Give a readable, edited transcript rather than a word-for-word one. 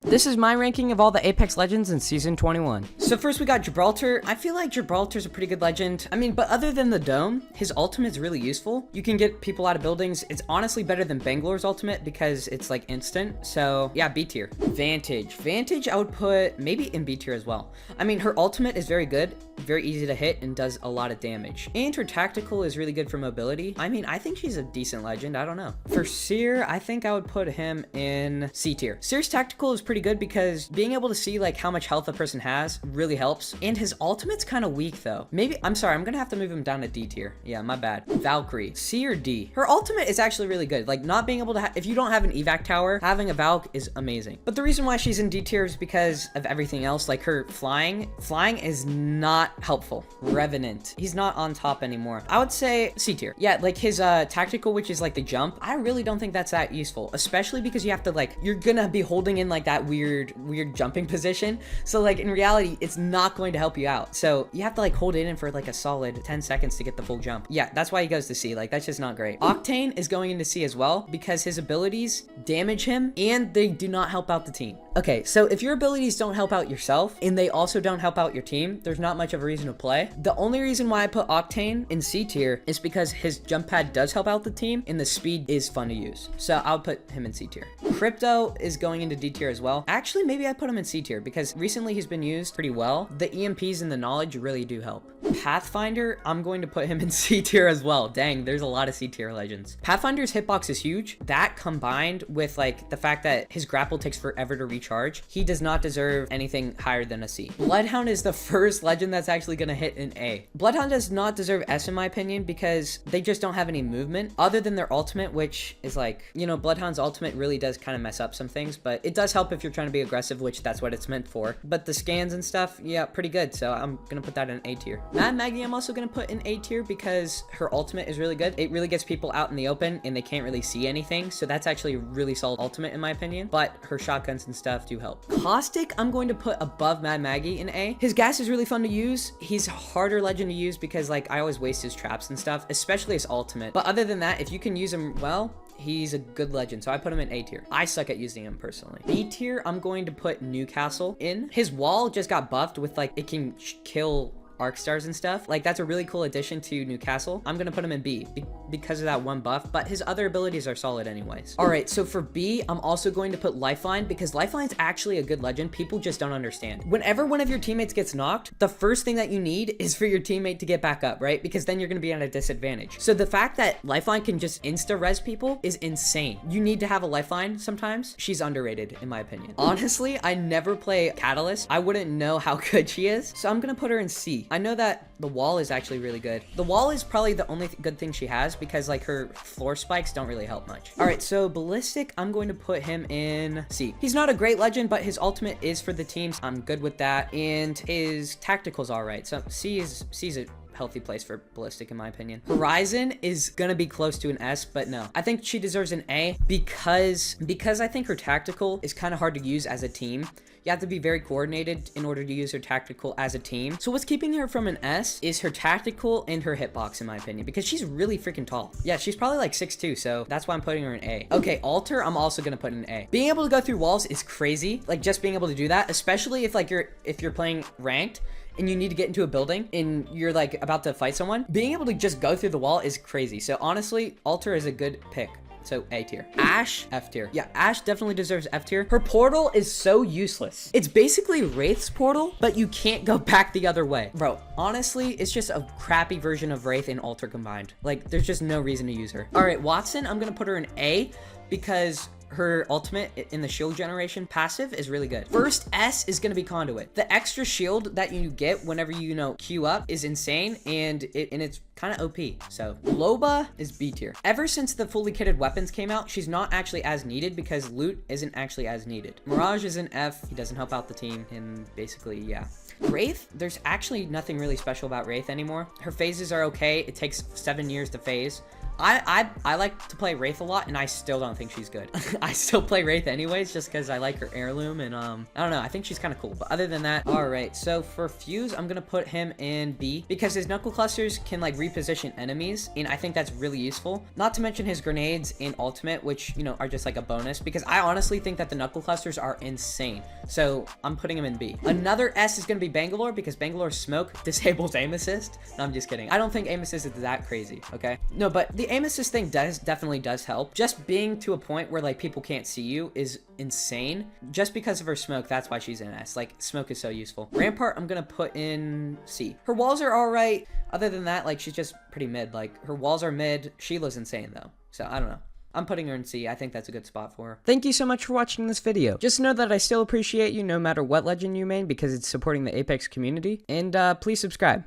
This is my ranking of all the Apex Legends in Season 21. So first we got Gibraltar. I feel like Gibraltar's a pretty good legend. I mean, but other than the dome, his ultimate's really useful. You can get people out of buildings. It's honestly better than Bangalore's ultimate because it's like instant. So yeah, B tier. Vantage. Vantage I would put maybe in B tier as well. I mean, her ultimate is very good, very easy to hit, and does a lot of damage. And her tactical is really good for mobility. I mean, I think she's a decent legend. I don't know. For Seer, I think I would put him in C tier. Seer's tactical is pretty good because being able to see like how much health a person has really helps. And his ultimate's kind of weak though. Maybe, I'm sorry, I'm gonna have to move him down to D tier. Yeah, my bad. Valkyrie, C or D? Her ultimate is actually really good. Like not being able to, if you don't have an evac tower, having a Valk is amazing. But the reason why she's in D tier is because of everything else. Like her flying is not helpful. Revenant, he's not on top anymore. I would say C tier. Yeah, like his tactical, which is like the jump, I really don't think that's that useful, especially because you have to like, you're gonna be holding in like that weird jumping position. So like in reality, it's not going to help you out. So you have to like hold it in for like a solid 10 seconds to get the full jump. Yeah, that's why he goes to C. Like that's just not great. Octane is going into C as well because his abilities damage him and they do not help out the team. Okay, so if your abilities don't help out yourself and they also don't help out your team, there's not much of a reason to play. The only reason why I put Octane in C tier is because his jump pad does help out the team and the speed is fun to use. So I'll put him in C tier. Crypto is going into D tier as well. Actually, maybe I put him in C tier because recently he's been used pretty well. The EMPs and the knowledge really do help. Pathfinder, I'm going to put him in C tier as well. Dang, there's a lot of C tier legends. Pathfinder's hitbox is huge. That combined with like the fact that his grapple takes forever to recharge, he does not deserve anything higher than a C. Bloodhound is the first legend that's actually gonna hit an A. Bloodhound does not deserve S in my opinion because they just don't have any movement other than their ultimate, which is like, you know, Bloodhound's ultimate really does kind of mess up some things, but it does help if you're trying to be aggressive, which that's what it's meant for. But the scans and stuff, yeah, pretty good. So I'm gonna put that in A tier. Mad Maggie, I'm also gonna put in A tier because her ultimate is really good. It really gets people out in the open and they can't really see anything. So that's actually a really solid ultimate in my opinion, but her shotguns and stuff do help. Caustic, I'm going to put above Mad Maggie in A. His gas is really fun to use. He's a harder legend to use because like I always waste his traps and stuff, especially his ultimate. But other than that, if you can use him well, he's a good legend, so I put him in A tier. I suck at using him personally. B tier, I'm going to put Newcastle in. His wall just got buffed with like, it can kill arc stars and stuff. Like that's a really cool addition to Newcastle. I'm gonna put him in B because of that one buff, but his other abilities are solid anyways. All right, so for B, I'm also going to put Lifeline because Lifeline's actually a good legend. People just don't understand. Whenever one of your teammates gets knocked, the first thing that you need is for your teammate to get back up, right? Because then you're gonna be at a disadvantage. So the fact that Lifeline can just insta-res people is insane. You need to have a Lifeline sometimes. She's underrated in my opinion. Honestly, I never play Catalyst. I wouldn't know how good she is, so I'm gonna put her in C. I know that the wall is actually really good. The wall is probably the only good thing she has because like her floor spikes don't really help much. All right, so Ballistic, I'm going to put him in C. He's not a great legend, but his ultimate is for the teams. I'm good with that. And his tactical's all right. So C is a healthy place for Ballistic in my opinion. Horizon is gonna be close to an S, but no, I think she deserves an A because I think her tactical is kind of hard to use as a team. You have to be very coordinated in order to use her tactical as a team. So what's keeping her from an S is her tactical and her hitbox in my opinion, because she's really freaking tall. Yeah, she's probably like 6'2", so that's why I'm putting her in A. Okay, Alter, I'm also gonna put in A. Being able to go through walls is crazy. Like just being able to do that, especially if like if you're playing ranked and you need to get into a building and you're like about to fight someone, being able to just go through the wall is crazy. So honestly, Alter is a good pick. So A tier. Ash, F tier. Yeah, Ash definitely deserves F tier. Her portal is so useless. It's basically Wraith's portal, but you can't go back the other way. Bro, honestly, it's just a crappy version of Wraith and Alter combined. Like, there's just no reason to use her. All right, Watson, I'm gonna put her in A because her ultimate in the shield generation passive is really good. First S is gonna be Conduit. The extra shield that you get whenever you queue up is insane, and it's kind of OP. So Loba is B tier. Ever since the fully kitted weapons came out, she's not actually as needed because loot isn't actually as needed. Mirage is an F. He doesn't help out the team, and basically, yeah. Wraith, there's actually nothing really special about Wraith anymore. Her phases are okay. It takes 7 years to phase. I like to play Wraith a lot, and I still don't think she's good. I still play Wraith anyways, just because I like her heirloom, and I don't know, I think she's kind of cool. But other than that, all right, so for Fuse, I'm gonna put him in B, because his knuckle clusters can like reposition enemies, and I think that's really useful. Not to mention his grenades in ultimate, which, you know, are just like a bonus, because I honestly think that the knuckle clusters are insane. So I'm putting him in B. Another S is gonna be Bangalore, because Bangalore's smoke disables aim assist. No, I'm just kidding. I don't think aim assist is that crazy, okay? No, but the aim assist thing definitely does help. Just being to a point where like people can't see you is insane. Just because of her smoke, that's why she's in S. Like, smoke is so useful. Rampart, I'm gonna put in C. Her walls are all right. Other than that, like, she's just pretty mid. Like, her walls are mid. Sheila's insane though, so I don't know. I'm putting her in C. I think that's a good spot for her. Thank you so much for watching this video. Just know that I still appreciate you no matter what legend you main, because it's supporting the Apex community. And please subscribe.